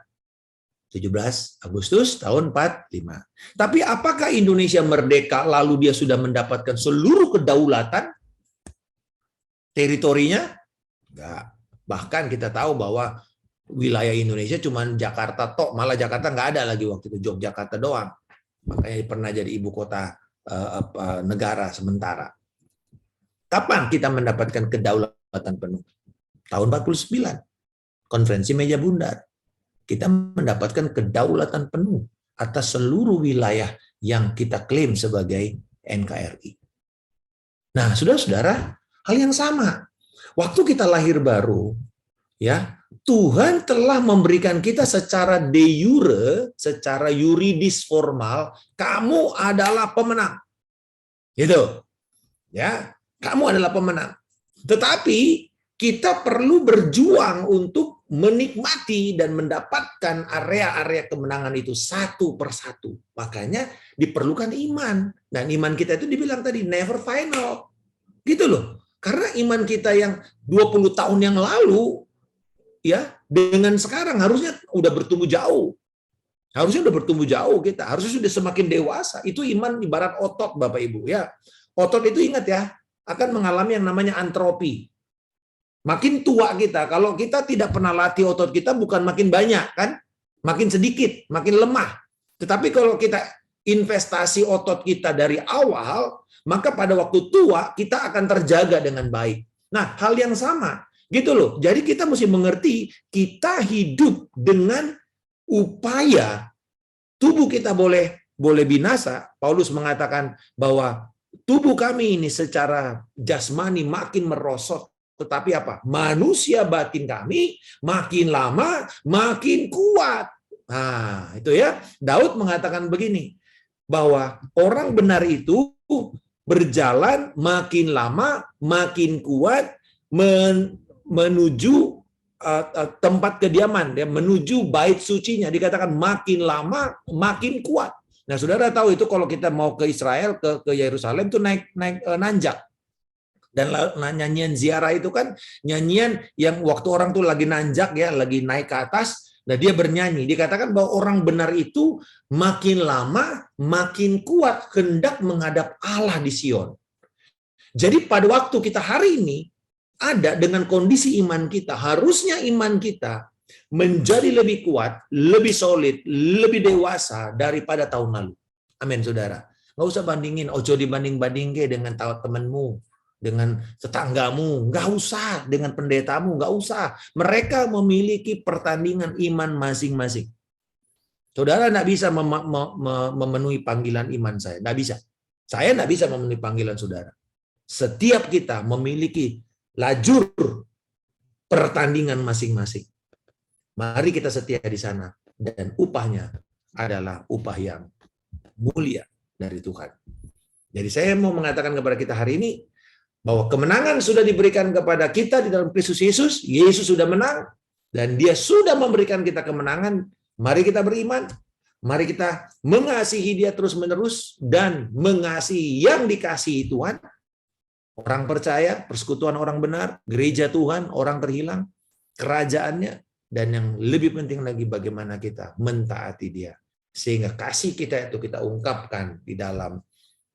17 Agustus tahun 45. Tapi apakah Indonesia merdeka lalu dia sudah mendapatkan seluruh kedaulatan teritorinya? Enggak. Bahkan kita tahu bahwa wilayah Indonesia cuma Jakarta tok, malah Jakarta nggak ada lagi waktu itu, Yogyakarta doang. Makanya pernah jadi ibu kota negara sementara. Kapan kita mendapatkan kedaulatan penuh? Tahun 49. Konferensi Meja Bundar. Kita mendapatkan kedaulatan penuh atas seluruh wilayah yang kita klaim sebagai NKRI. Nah, saudara-saudara, hal yang sama. Waktu kita lahir baru, ya, Tuhan telah memberikan kita secara de jure, secara yuridis formal, kamu adalah pemenang. Gitu. Ya, kamu adalah pemenang. Tetapi kita perlu berjuang untuk menikmati dan mendapatkan area-area kemenangan itu satu persatu. Makanya diperlukan iman. Dan iman kita itu dibilang tadi never final. Gitu loh. Karena iman kita yang 20 tahun yang lalu ya dengan sekarang harusnya udah bertumbuh jauh. Harusnya udah bertumbuh jauh kita. Harusnya sudah semakin dewasa. Itu iman ibarat otot Bapak Ibu ya. Otot itu ingat ya akan mengalami yang namanya antropi. Makin tua kita, kalau kita tidak pernah latih otot kita bukan makin banyak kan, makin sedikit, makin lemah. Tetapi kalau kita investasi otot kita dari awal, maka pada waktu tua kita akan terjaga dengan baik. Nah, hal yang sama, gitu loh. Jadi kita mesti mengerti kita hidup dengan upaya tubuh kita boleh binasa. Paulus mengatakan bahwa tubuh kami ini secara jasmani makin merosot. Tetapi apa? Manusia batin kami makin lama makin kuat. Nah, itu ya. Daud mengatakan begini, bahwa orang benar itu berjalan makin lama makin kuat menuju tempat kediaman, ya, menuju bait sucinya. Dikatakan makin lama makin kuat. Nah, saudara tahu itu kalau kita mau ke Israel, ke Yerusalem itu naik nanjak. Dan nyanyian ziarah itu kan nyanyian yang waktu orang tuh lagi nanjak ya, lagi naik ke atas, nah dia bernyanyi. Dikatakan bahwa orang benar itu makin lama makin kuat hendak menghadap Allah di Sion. Jadi pada waktu kita hari ini ada dengan kondisi iman kita, harusnya iman kita menjadi lebih kuat, lebih solid, lebih dewasa daripada tahun lalu. Amin, saudara. Nggak usah bandingin, ojo dibanding-banding dengan temanmu, dengan tetanggamu, nggak usah, dengan pendetamu, nggak usah. Mereka memiliki pertandingan iman masing-masing. Saudara nggak bisa memenuhi panggilan iman saya, nggak bisa. Saya nggak bisa memenuhi panggilan saudara. Setiap kita memiliki lajur pertandingan masing-masing. Mari kita setia di sana, dan upahnya adalah upah yang mulia dari Tuhan. Jadi saya mau mengatakan kepada kita hari ini, bahwa kemenangan sudah diberikan kepada kita di dalam Kristus Yesus. Yesus sudah menang, dan Dia sudah memberikan kita kemenangan. Mari kita beriman, mari kita mengasihi Dia terus-menerus, dan mengasihi yang dikasihi Tuhan. Orang percaya, persekutuan orang benar, gereja Tuhan, orang terhilang, kerajaannya, dan yang lebih penting lagi bagaimana kita mentaati Dia. Sehingga kasih kita itu kita ungkapkan di dalam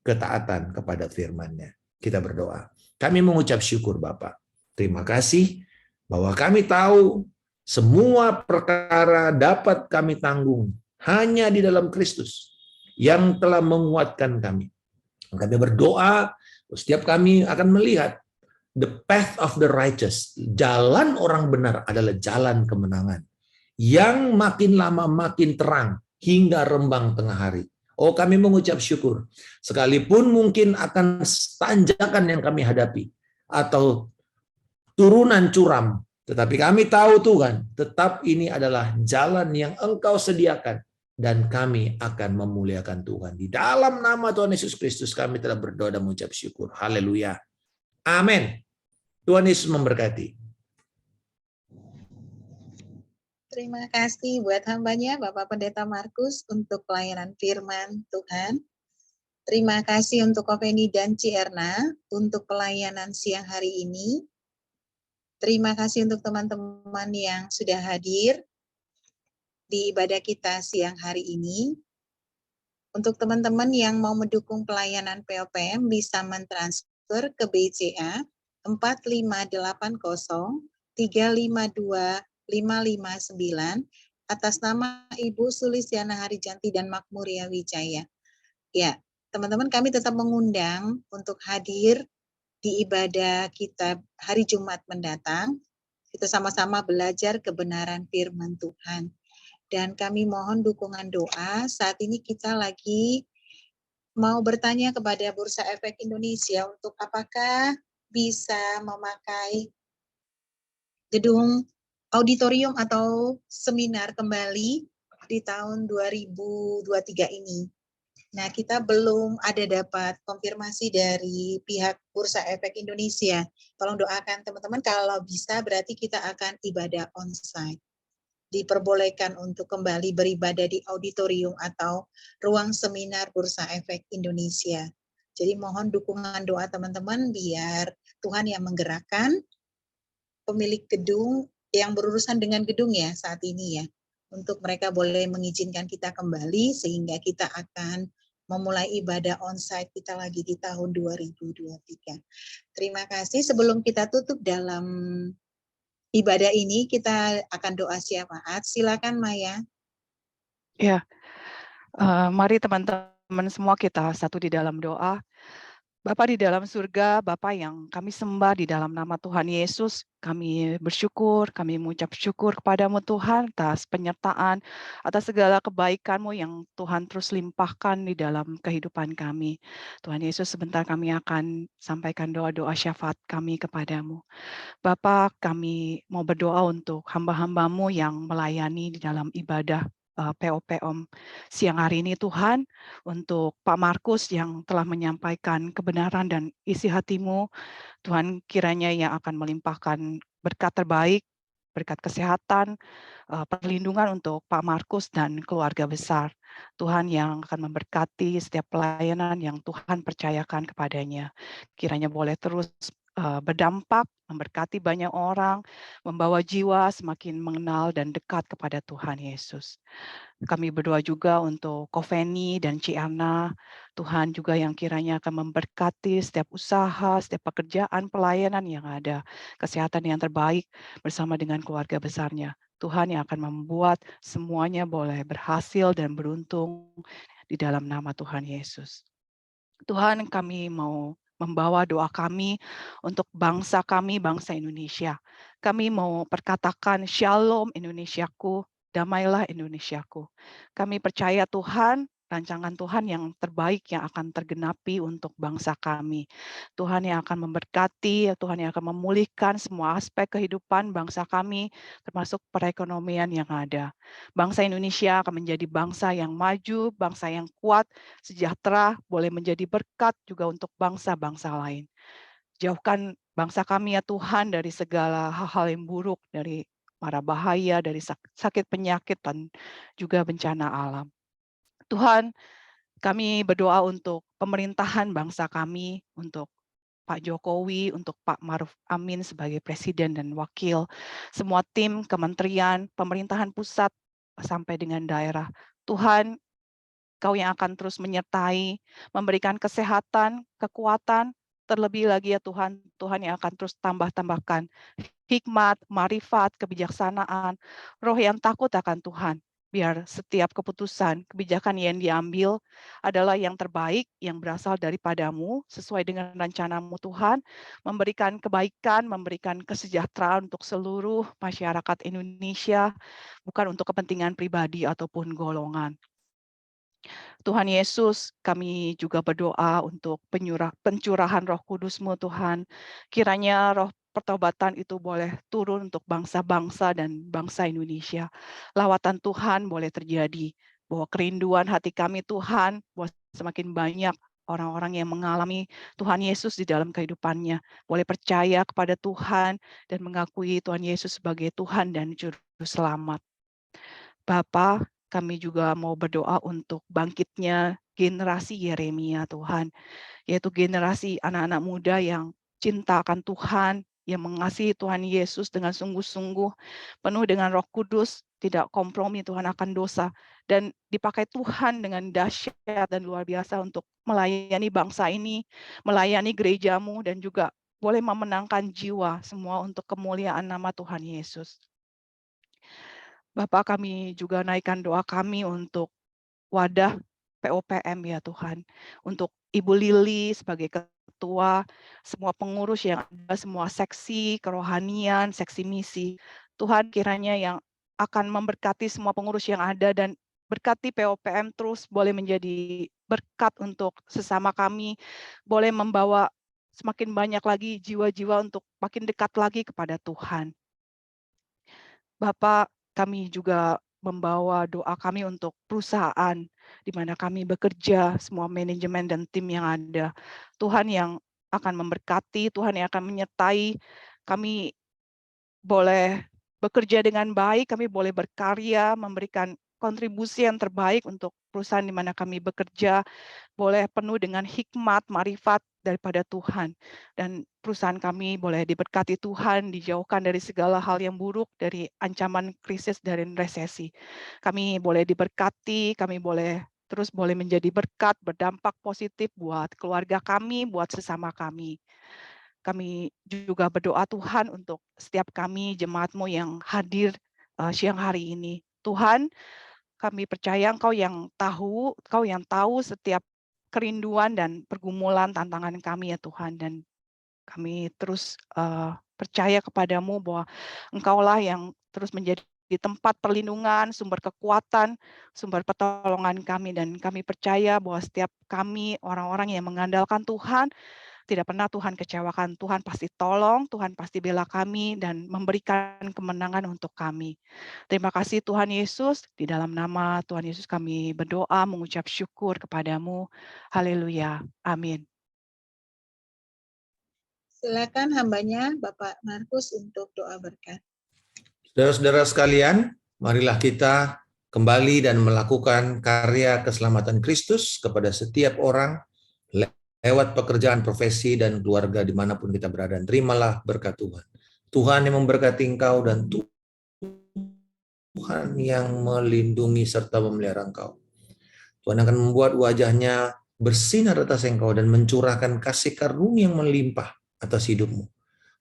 ketaatan kepada firman-Nya. Kita berdoa. Kami mengucap syukur Bapa. Terima kasih bahwa kami tahu semua perkara dapat kami tanggung hanya di dalam Kristus yang telah menguatkan kami. Kami berdoa, setiap kami akan melihat the path of the righteous. Jalan orang benar adalah jalan kemenangan. Yang makin lama makin terang hingga rembang tengah hari. Oh, kami mengucap syukur. Sekalipun mungkin akan tanjakan yang kami hadapi atau turunan curam, tetapi kami tahu Tuhan, tetap ini adalah jalan yang Engkau sediakan, dan kami akan memuliakan Tuhan. Di dalam nama Tuhan Yesus Kristus kami telah berdoa dan mengucap syukur. Haleluya. Amin. Tuhan Yesus memberkati. Terima kasih buat hambanya Bapak Pendeta Markus untuk pelayanan firman Tuhan. Terima kasih untuk Kopeni dan Cierna untuk pelayanan siang hari ini. Terima kasih untuk teman-teman yang sudah hadir di ibadah kita siang hari ini. Untuk teman-teman yang mau mendukung pelayanan POPM bisa mentransfer ke BCA 4580 352 559 atas nama Ibu Sulistiana Harijanti dan Makmuria Wijaya. Ya, teman-teman, kami tetap mengundang untuk hadir di ibadah kita hari Jumat mendatang. Kita sama-sama belajar kebenaran firman Tuhan. Dan kami mohon dukungan doa. Saat ini kita lagi mau bertanya kepada Bursa Efek Indonesia untuk apakah bisa memakai gedung auditorium atau seminar kembali di tahun 2023 ini. Nah, kita belum ada dapat konfirmasi dari pihak Bursa Efek Indonesia. Tolong doakan teman-teman, kalau bisa berarti kita akan ibadah onsite. Diperbolehkan untuk kembali beribadah di auditorium atau ruang seminar Bursa Efek Indonesia. Jadi mohon dukungan doa teman-teman biar Tuhan yang menggerakkan pemilik gedung yang berurusan dengan gedung ya saat ini ya, untuk mereka boleh mengizinkan kita kembali sehingga kita akan memulai ibadah onsite kita lagi di tahun 2023. Terima kasih. Sebelum kita tutup dalam ibadah ini, kita akan doa syafaat. Silakan Maya. Ya, mari teman-teman semua kita satu di dalam doa. Bapa di dalam surga, Bapa yang kami sembah di dalam nama Tuhan Yesus, kami bersyukur, kami mengucap syukur kepadamu Tuhan atas penyertaan, atas segala kebaikan-Mu yang Tuhan terus limpahkan di dalam kehidupan kami. Tuhan Yesus, sebentar kami akan sampaikan doa-doa syafaat kami kepadamu. Bapa, kami mau berdoa untuk hamba-hamba-Mu yang melayani di dalam ibadah POPM siang hari ini Tuhan, untuk Pak Markus yang telah menyampaikan kebenaran dan isi hati-Mu, Tuhan kiranya yang akan melimpahkan berkat terbaik, berkat kesehatan, perlindungan untuk Pak Markus dan keluarga besar. Tuhan yang akan memberkati setiap pelayanan yang Tuhan percayakan kepadanya. Kiranya boleh terus berdampak, memberkati banyak orang, membawa jiwa semakin mengenal dan dekat kepada Tuhan Yesus. Kami berdoa juga untuk Kopeni dan Ciana, Tuhan juga yang kiranya akan memberkati setiap usaha, setiap pekerjaan, pelayanan yang ada, kesehatan yang terbaik bersama dengan keluarga besarnya. Tuhan yang akan membuat semuanya boleh berhasil dan beruntung di dalam nama Tuhan Yesus. Tuhan, kami mau membawa doa kami untuk bangsa kami, bangsa Indonesia. Kami mau perkatakan shalom Indonesiaku, damailah Indonesiaku. Kami percaya Tuhan, rancangan Tuhan yang terbaik yang akan tergenapi untuk bangsa kami. Tuhan yang akan memberkati, Tuhan yang akan memulihkan semua aspek kehidupan bangsa kami, termasuk perekonomian yang ada. Bangsa Indonesia akan menjadi bangsa yang maju, bangsa yang kuat, sejahtera, boleh menjadi berkat juga untuk bangsa-bangsa lain. Jauhkan bangsa kami ya Tuhan dari segala hal-hal yang buruk, dari mara bahaya, dari sakit penyakit, dan juga bencana alam. Tuhan, kami berdoa untuk pemerintahan bangsa kami, untuk Pak Jokowi, untuk Pak Maruf Amin sebagai presiden dan wakil, semua tim, kementerian, pemerintahan pusat, sampai dengan daerah. Tuhan, Kau yang akan terus menyertai, memberikan kesehatan, kekuatan, terlebih lagi ya Tuhan, Tuhan yang akan terus tambahkan hikmat, marifat, kebijaksanaan, roh yang takut akan Tuhan. Biar setiap keputusan, kebijakan yang diambil adalah yang terbaik, yang berasal daripadamu, sesuai dengan rencanamu Tuhan, memberikan kebaikan, memberikan kesejahteraan untuk seluruh masyarakat Indonesia, bukan untuk kepentingan pribadi ataupun golongan. Tuhan Yesus, kami juga berdoa untuk pencurahan Roh Kudus-Mu Tuhan. Kiranya roh pertobatan itu boleh turun untuk bangsa-bangsa dan bangsa Indonesia. Lawatan Tuhan boleh terjadi, bahwa kerinduan hati kami Tuhan, bahwa semakin banyak orang-orang yang mengalami Tuhan Yesus di dalam kehidupannya, boleh percaya kepada Tuhan dan mengakui Tuhan Yesus sebagai Tuhan dan Juru Selamat. Bapa, kami juga mau berdoa untuk bangkitnya generasi Yeremia Tuhan, yaitu generasi anak-anak muda yang cinta akan Tuhan, yang mengasihi Tuhan Yesus dengan sungguh-sungguh, penuh dengan Roh Kudus, tidak kompromi Tuhan akan dosa, dan dipakai Tuhan dengan dahsyat dan luar biasa untuk melayani bangsa ini, melayani gerejamu, dan juga boleh memenangkan jiwa semua untuk kemuliaan nama Tuhan Yesus. Bapak, kami juga naikkan doa kami untuk wadah POPM ya Tuhan. Untuk Ibu Lili sebagai ketua, semua pengurus yang ada, semua seksi kerohanian, seksi misi. Tuhan kiranya yang akan memberkati semua pengurus yang ada dan berkati POPM terus boleh menjadi berkat untuk sesama kami, boleh membawa semakin banyak lagi jiwa-jiwa untuk makin dekat lagi kepada Tuhan. Bapak, kami juga membawa doa kami untuk perusahaan di mana kami bekerja, semua manajemen dan tim yang ada. Tuhan yang akan memberkati, Tuhan yang akan menyertai kami, boleh bekerja dengan baik, kami boleh berkarya, memberikan kontribusi yang terbaik untuk perusahaan di mana kami bekerja, boleh penuh dengan hikmat, marifat daripada Tuhan. Dan perusahaan kami boleh diberkati Tuhan, dijauhkan dari segala hal yang buruk, dari ancaman krisis, dari resesi. Kami boleh diberkati, kami boleh terus boleh menjadi berkat, berdampak positif buat keluarga kami, buat sesama kami. Kami juga berdoa Tuhan untuk setiap kami, jemaat-Mu yang hadir siang hari ini. Tuhan, kami percaya Engkau yang tahu setiap kerinduan dan pergumulan tantangan kami ya Tuhan. Dan kami terus percaya kepadamu bahwa Engkaulah yang terus menjadi di tempat perlindungan, sumber kekuatan, sumber pertolongan kami. Dan kami percaya bahwa setiap kami, orang-orang yang mengandalkan Tuhan, tidak pernah Tuhan kecewakan. Tuhan pasti tolong, Tuhan pasti bela kami, dan memberikan kemenangan untuk kami. Terima kasih Tuhan Yesus, di dalam nama Tuhan Yesus kami berdoa, mengucap syukur kepadamu. Haleluya. Amin. Silakan hambanya Bapak Markus untuk doa berkat. Saudara-saudara sekalian, marilah kita kembali dan melakukan karya keselamatan Kristus kepada setiap orang lewat pekerjaan, profesi, dan keluarga dimanapun kita berada. Terimalah berkat Tuhan. Tuhan yang memberkati engkau dan Tuhan yang melindungi serta memelihara engkau. Tuhan akan membuat wajahnya bersinar atas engkau dan mencurahkan kasih karunia yang melimpah atas hidupmu.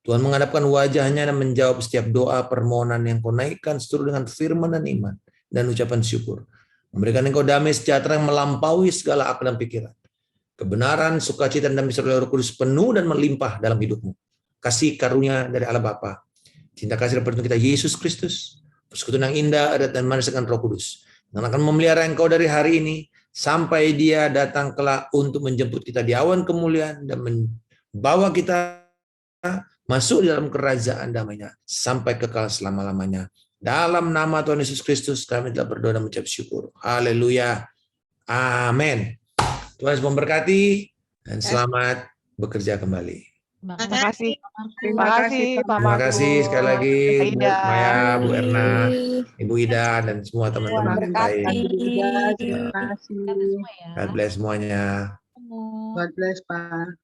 Tuhan menghadapkan wajahnya dan menjawab setiap doa permohonan yang kau naikkan seturut dengan firman dan iman dan ucapan syukur. Memberikan engkau damai sejahtera yang melampaui segala akal dan pikiran. Kebenaran, sukacita, dan damai serta Roh Kudus penuh dan melimpah dalam hidupmu. Kasih karunia dari Allah Bapa, cinta kasih dan perlindungan kita Yesus Kristus, persekutuan yang indah, adat dan manis dengan Roh Kudus, yang akan memelihara engkau dari hari ini sampai Dia datang kelak untuk menjemput kita di awan kemuliaan dan membawa kita masuk di dalam kerajaan damai-Nya sampai kekal selama-lamanya. Dalam nama Tuhan Yesus Kristus kami telah berdoa dan mengucap syukur. Haleluya. Amin. Tuhan Yesus memberkati dan selamat bekerja kembali. Terima kasih. Terima Terima kasih Pak Terima Markus. kasih sekali lagi Bu Ida. Maya, Bu Erna, Ibu Ida, dan semua teman-teman yang baik. Terima kasih. God bless semuanya. Ketemu. God bless, Pak.